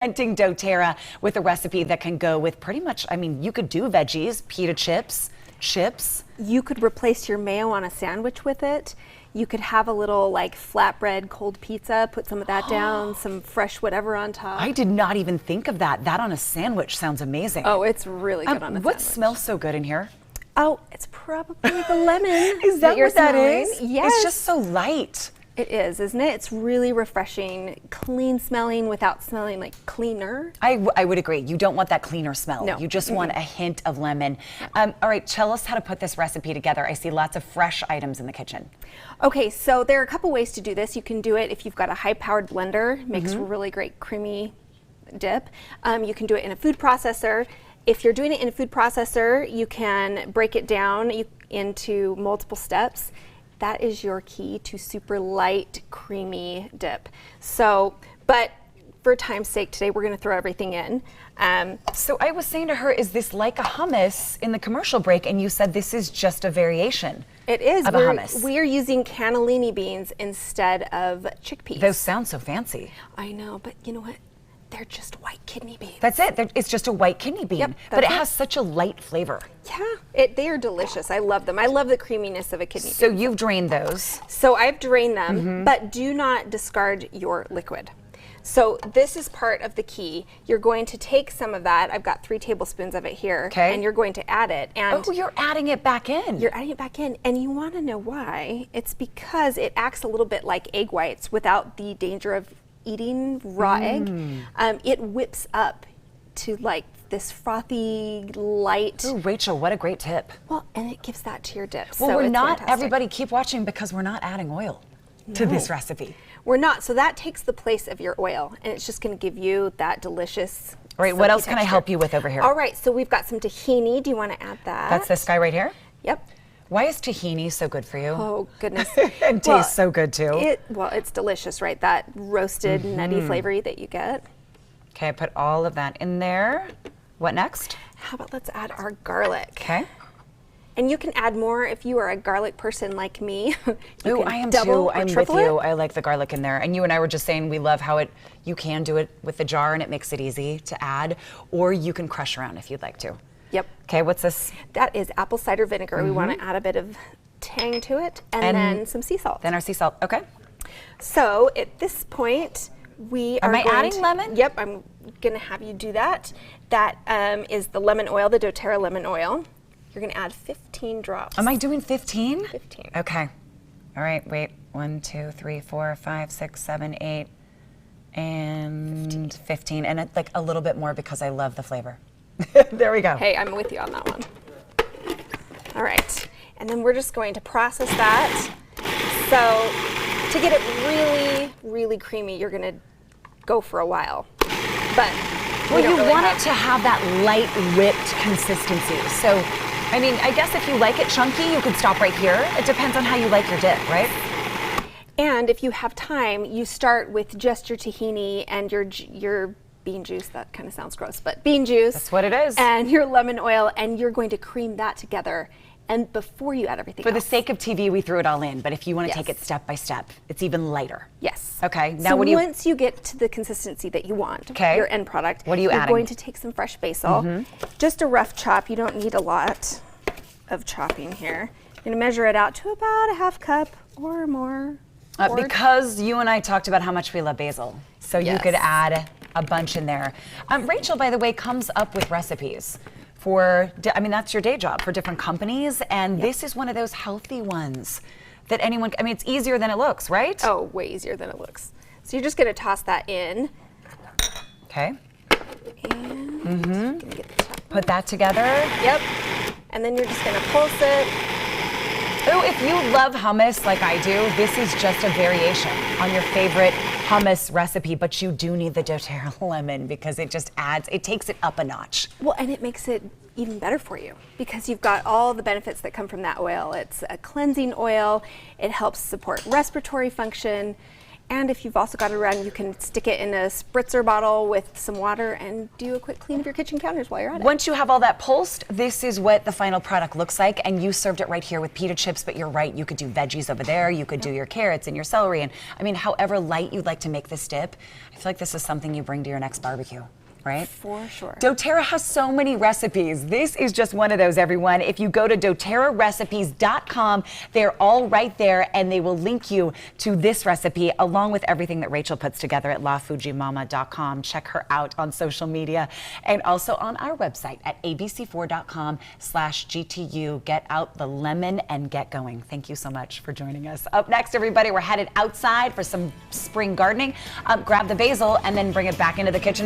Presenting doTERRA with a recipe that can go with pretty much, I mean, you could do veggies, pita chips. You could replace your mayo on a sandwich with it. You could have a little like flatbread cold pizza, put some of that down, some fresh whatever on top. I did not even think of that. That on a sandwich sounds amazing. Oh, it's really good on a what sandwich. smells so good in here? Oh, it's probably the lemon. Is that you're what that smelling. is? Yes. It's just so light. It is, isn't it? It's really refreshing, clean smelling without smelling like cleaner. I would agree. You don't want that cleaner smell. No. You just want a hint of lemon. All right, tell us how to put this recipe together. I see lots of fresh items in the kitchen. Okay, so there are a couple ways to do this. You can do it if you've got a high-powered blender, makes really great creamy dip. You can do it in a food processor. If you're doing it in a food processor, you can break it down into multiple steps. That is your key to super light, creamy dip. So, but for time's sake today, we're gonna throw everything in. So I was saying to her, is this like a hummus in the commercial break? And you said this is just a variation. It is. Of a hummus. We're using cannellini beans instead of chickpeas. Those sound so fancy. I know, but you know what? They're just white kidney beans. That's it. It's just a white kidney bean, Yep, but it that's it. has such a light flavor. Yeah, they are delicious. I love them. I love the creaminess of a kidney bean. So you've drained those. So I've drained them, but do not discard your liquid. So this is part of the key. You're going to take some of that. I've got 3 tablespoons of it here. Okay. And you're going to add it. And Oh, you're adding it back in. you're adding it back in. And you want to know why? It's because it acts a little bit like egg whites without the danger of eating raw egg. It whips up to like this frothy, light. Oh, Rachel, what a great tip. Well, and it gives that to your dip. Well, so we're it's not, fantastic. everybody keep watching because we're not adding oil to this recipe. We're not. So that takes the place of your oil, and it's just going to give you that delicious. All right, what silky else can I texture. help you with over here? All right, so we've got some tahini. Do you want to add that? That's this guy right here? Yep. Why is tahini so good for you? Oh goodness. And Well, tastes so good too. It's delicious, right? That roasted nutty flavory that you get. Okay, I put all of that in there. What next? How about let's add our garlic? Okay. And you can add more if you are a garlic person like me. You Oh, can I am double too. or I'm with triple you. it. I like the garlic in there. And you and I were just saying we love how you can do it with the jar and it makes it easy to add, or you can crush around if you'd like to. Yep. Okay, what's this? That is apple cider vinegar. We want to add a bit of tang to it, and then some sea salt. Then our sea salt. Okay. So at this point, we are Am I going adding to- lemon? Yep, I'm going to have you do that. That is the lemon oil, the doTERRA lemon oil. You're going to add 15 drops. Am I doing 15? 15. Okay. All right, wait. 1, 2, 3, 4, 5, 6, 7, 8, and 15. And like a little bit more because I love the flavor. There we go. Hey, I'm with you on that one. All right, and then we're just going to process that. So to get it really, really creamy, you're going to go for a while. But Well, you want it to have that light whipped consistency. So, I mean, I guess if you like it chunky, you could stop right here. It depends on how you like your dip, right? And if you have time, you start with just your tahini and your bean juice. That kind of sounds gross, but bean juice. That's what it is. And your lemon oil, and you're going to cream that together. And before you add everything For the else. sake of TV, we threw it all in, but if you want to Yes. take it step by step, it's even lighter. Yes. Okay, now so what do you... once you get to the consistency that you want, Okay. your end product, What are you you're adding? going to take some fresh basil. Just a rough chop. You don't need a lot of chopping here. You're going to measure it out to about a half cup or more. Or- Because you and I talked about how much we love basil, so you Yes. could add a bunch in there. Rachel, by the way, comes up with recipes for, I mean, that's your day job, for different companies, and this is one of those healthy ones that anyone, I mean, it's easier than it looks, right? Oh, way easier than it looks. So you're just going to toss that in. Okay, And gonna get the top. put that together. Yep. And then you're just going to pulse it. Oh, if you love hummus like I do, this is just a variation on your favorite hummus recipe, but you do need the doTERRA lemon because it just adds, it takes it up a notch. Well, and it makes it even better for you because you've got all the benefits that come from that oil. It's a cleansing oil. It helps support respiratory function. And if you've also got it around, you can stick it in a spritzer bottle with some water and do a quick clean of your kitchen counters while you're at it. Once you have all that pulsed, this is what the final product looks like. And you served it right here with pita chips, but you're right, you could do veggies over there. You could do your carrots and your celery. And I mean, however light you'd like to make this dip, I feel like this is something you bring to your next barbecue. Right? For sure. doTERRA has so many recipes. This is just one of those, everyone. If you go to doTERRArecipes.com, they're all right there, and they will link you to this recipe along with everything that Rachel puts together at lafujimama.com. Check her out on social media and also on our website at abc4.com/GTU. Get out the lemon and get going. Thank you so much for joining us. Up next, everybody, we're headed outside for some spring gardening. Grab the basil and then bring it back into the kitchen.